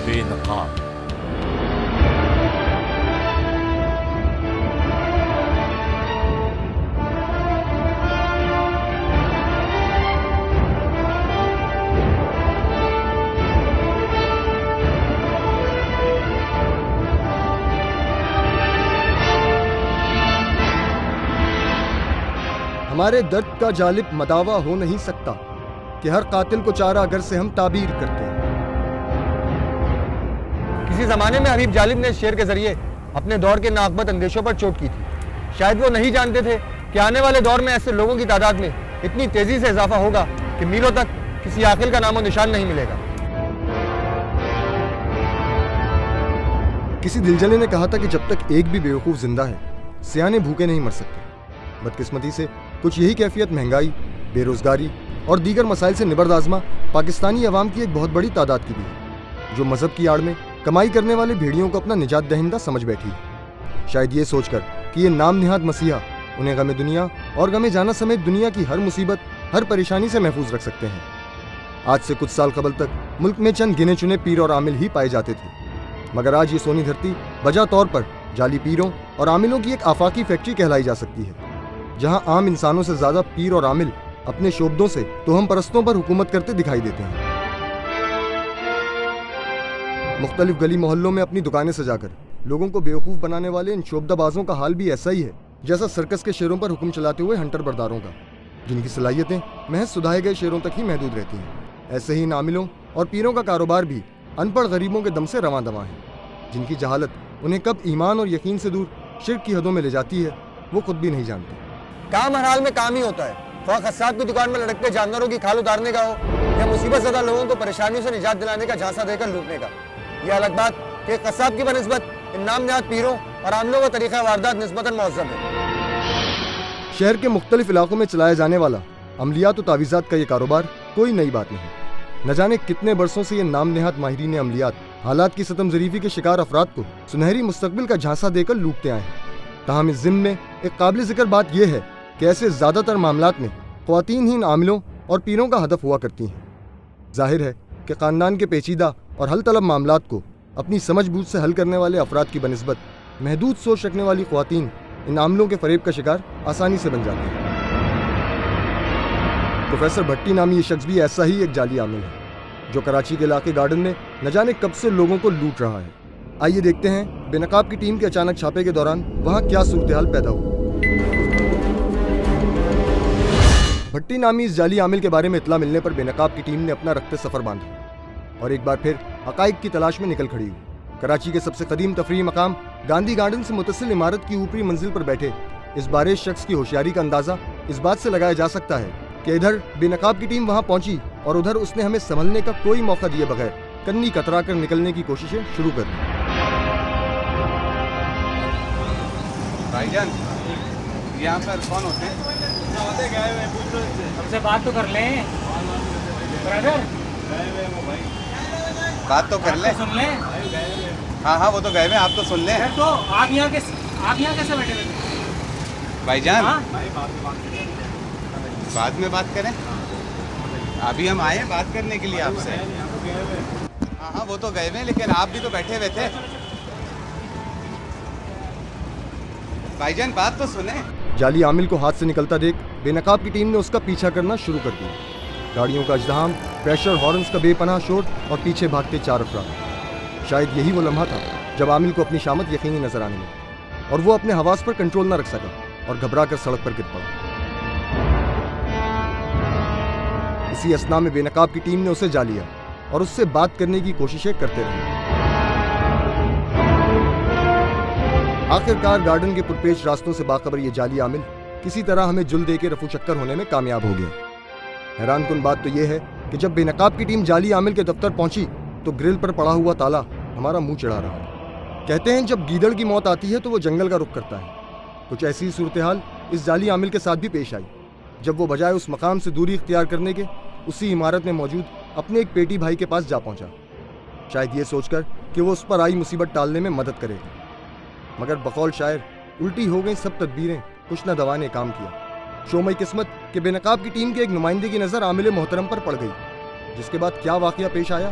बेनकाब। हमारे दर्द का जालिब मदावा हो नहीं सकता कि हर कातिल को चारा अगर से हम ताबीर करते हैं। किसी जमाने में हबीब जालिब ने शेर के जरिए अपने दौर के नाकबत अंदेशों पर चोट की थी। शायद वो नहीं जानते थे कि आने वाले दौर में ऐसे लोगों की तादाद में इतनी तेजी से इजाफा होगा कि मीलों तक किसी आकिल का नामो निशान नहीं मिलेगा। किसी दिलजले ने कहा था कि जब तक एक भी बेवकूफ जिंदा है, सियाने भूखे नहीं मर सकते। बदकिस्मती से कुछ यही कैफियत महंगाई, बेरोजगारी और दीगर मसाइल से निबर्द आज़मा पाकिस्तानी अवाम की एक बहुत बड़ी तादाद की भी है, जो मजहब की आड़ में कमाई करने वाले भेड़ियों को अपना निजात दहिंदा समझ बैठी है। शायद ये सोचकर कि ये नाम निहाद मसीहा उन्हें गमे दुनिया और गमे जाना समेत दुनिया की हर मुसीबत, हर परेशानी से महफूज रख सकते हैं। आज से कुछ साल कबल तक मुल्क में चंद गिने चुने पीर और आमिल ही पाए जाते थे, मगर आज ये सोनी धरती वजह तौर पर जाली पीरों और आमिलों की एक आफाकी फैक्ट्री कहलाई जा सकती है, जहां आम इंसानों से ज्यादा पीर और आमिल अपने शोबदों से तोहम परस्तों पर हुकूमत करते दिखाई देते हैं। मुख्तलिफ गली मोहल्लों में अपनी दुकानें सजाकर लोगों को बेवकूफ़ बनाने वाले इन शोबदाबाजों का हाल भी ऐसा ही है जैसा सर्कस के शेरों पर हुक्म चलाते हुए हंटर बरदारों का, जिनकी सलाहियतें महज सुधाए गए शेरों तक ही महदूद रहती हैं। ऐसे ही इन आमिलों और पीरों का कारोबार भी अनपढ़ गरीबों के दम से रवां दवा है, जिनकी जहालत उन्हें कब ईमान और यकीन से दूर शिर्क की हदों में ले जाती है, वो खुद भी नहीं जानते। काम हर हाल में काम ही होता है, ख्वाह कस्साब की दुकान में लटकते जानवरों की खाल उतारने का हो या मुसीबत ज़दा लोगों को परेशानियों से निजात दिलाने का झांसा देकर लूटने का। यह अलग बात कि कस्साब की बनिस्बत इन नाम निहाद पीरों और आमलों का तरीका वारदात निस्बतन मुअज़्ज़म है। शहर के मुख्तलिफ इलाकों में चलाया जाने वाला अमलियात और तावीज़ात का ये कारोबार कोई नई बात नहीं। न जाने कितने बरसों से ये नाम निहाद माहिरीन अमलियात हालात की सतम ज़रीफ़ी के शिकार अफराद को सुनहरी मुस्तकबिल का झांसा देकर लूटते आए हैं। ताहम इस ज़िम्न में एक काबिल ज़िक्र बात यह है कि ऐसे ज़्यादातर मामलात में ख़वातीन ही इन आमिलों और पीरों का हदफ हुआ करती हैं। जाहिर है कि ख़ानदान के पेचीदा और हल तलब मामलात को अपनी समझ बूझ से हल करने वाले अफराद की बनिस्बत महदूद सोच रखने वाली ख़वातीन इन आमिलों के फ़रेब का शिकार आसानी से बन जाती हैं। प्रोफेसर भट्टी नामी ये शख्स भी ऐसा ही एक जाली आमिल है, जो कराची के इलाके गार्डन में न जाने कब से लोगों को लूट रहा है। आइए देखते हैं बेनकाब की टीम के अचानक छापे के दौरान वहाँ क्या सूरत-ए-हाल पैदा हुई। भट्टी नामी इस जाली आमिल के बारे में इतला मिलने पर बेनकाब की टीम ने अपना रखते सफ़र बांधा और एक बार फिर हक़ाइक़ की तलाश में निकल खड़ी हुई। कराची के सबसे कदीम तफरीही मकाम गांधी गार्डन से मुतसिल इमारत की ऊपरी मंजिल पर बैठे इस बारिश शख्स की होशियारी का अंदाज़ा इस बात से लगाया जा सकता है कि इधर बेनकाब की टीम वहाँ पहुंची और उधर उसने हमें संभलने का कोई मौका दिए बगैर कन्नी कतरा कर निकलने की कोशिशें शुरू कर दी। भाईजान, यहाँ पर कौन होते हैं? हमसे बात तो कर लें ब्रदर, बात तो कर ले। सुन लें। हाँ हाँ, वो तो गए हुए, आप तो सुन लें। तो आप यहाँ कैसे बैठे थे भाईजान? हाँ? बाद में बात करें, अभी हम आए बात करने के लिए आपसे। हाँ हाँ, वो तो गए हुए, लेकिन आप भी तो बैठे हुए थे। भाईजान, बात तो सुने। जाली आमिल को हाथ से निकलता देख बेनकाब की टीम ने उसका पीछा करना शुरू कर दिया। गाड़ियों का अजदहाम, प्रेशर हॉर्न्स का बेपनाह शोर और पीछे भागते चार अफराद। शायद यही वो लम्हा था जब आमिल को अपनी शामत यकीनी नजर आने लगी और वो अपने हवास पर कंट्रोल न रख सका और घबरा कर सड़क पर गिर पड़ा। इसी असना में बेनकाब की टीम ने उसे जा लिया और उससे बात करने की कोशिशें करते रहे। आखिरकार गार्डन के पुरपेच रास्तों से बाखबर ये जाली आमिल किसी तरह हमें जुल दे के रफू चक्कर होने में कामयाब हो गया। हैरान कुन बात तो यह है कि जब बेनकाब की टीम जाली आमिल के दफ्तर पहुंची तो ग्रिल पर पड़ा हुआ ताला हमारा मुंह चढ़ा रहा था। कहते हैं जब गीदड़ की मौत आती है तो वो जंगल का रुख करता है। कुछ ऐसी सूरत हाल इस जाली आमिल के साथ भी पेश आई, जब वो बजाय उस मकाम से दूरी इख्तियार करने के उसी इमारत में मौजूद अपने एक पेटी भाई के पास जा पहुंचा, शायद ये सोचकर कि वो उस पर आई मुसीबत टालने में मदद करेगा। मगर बकौल शायर उल्टी हो गई सब तदबीरें, कुछ न दवा ने काम किया। शोमई किस्मत के बेनकाब की टीम के एक नुमाइंदे की नज़र आमिल मोहतरम पर पड़ गई, जिसके बाद क्या वाकया पेश आया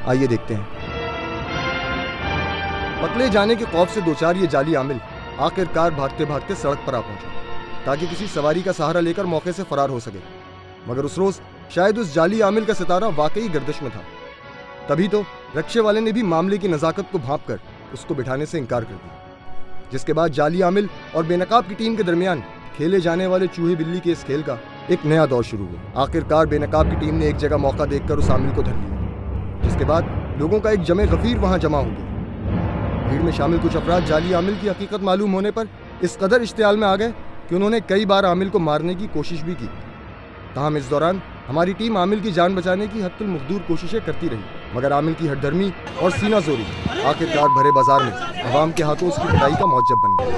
आइए देखते हैं। पकड़े जाने के खौफ से दो चार ये जाली आमिल आखिरकार भागते भागते सड़क पर आ पहुंचे ताकि किसी सवारी का सहारा लेकर मौके से फरार हो सके। मगर उस रोज शायद उस जाली आमिल का सितारा वाकई गर्दिश में था। तभी तो रक्षे वाले ने भी मामले की नजाकत को भांप कर उसको बिठाने से इनकार कर दिया, जिसके बाद जाली आमिल और बेनकाब की टीम के दरमियान खेले जाने वाले चूहे बिल्ली के इस खेल का एक नया दौर शुरू हुआ। आखिरकार बेनकाब की टीम ने एक जगह मौका देखकर उस आमिल को धर लिया, जिसके बाद लोगों का एक जमे गफीर वहां जमा हो गया। भीड़ में शामिल कुछ अफराद जाली आमिल की हकीकत मालूम होने पर इस कदर इश्तियाल में आ गए कि उन्होंने कई बार आमिल को मारने की कोशिश भी की। ताहम इस दौरान हमारी टीम आमिल की जान बचाने की हत्तुल मकदूर कोशिशें करती रही, मगर आमिल की हठधर्मी और सीना जोरी आखिरकार भरे बाजार में अवाम के हाथों उसकी पिटाई का मौजब बन गया।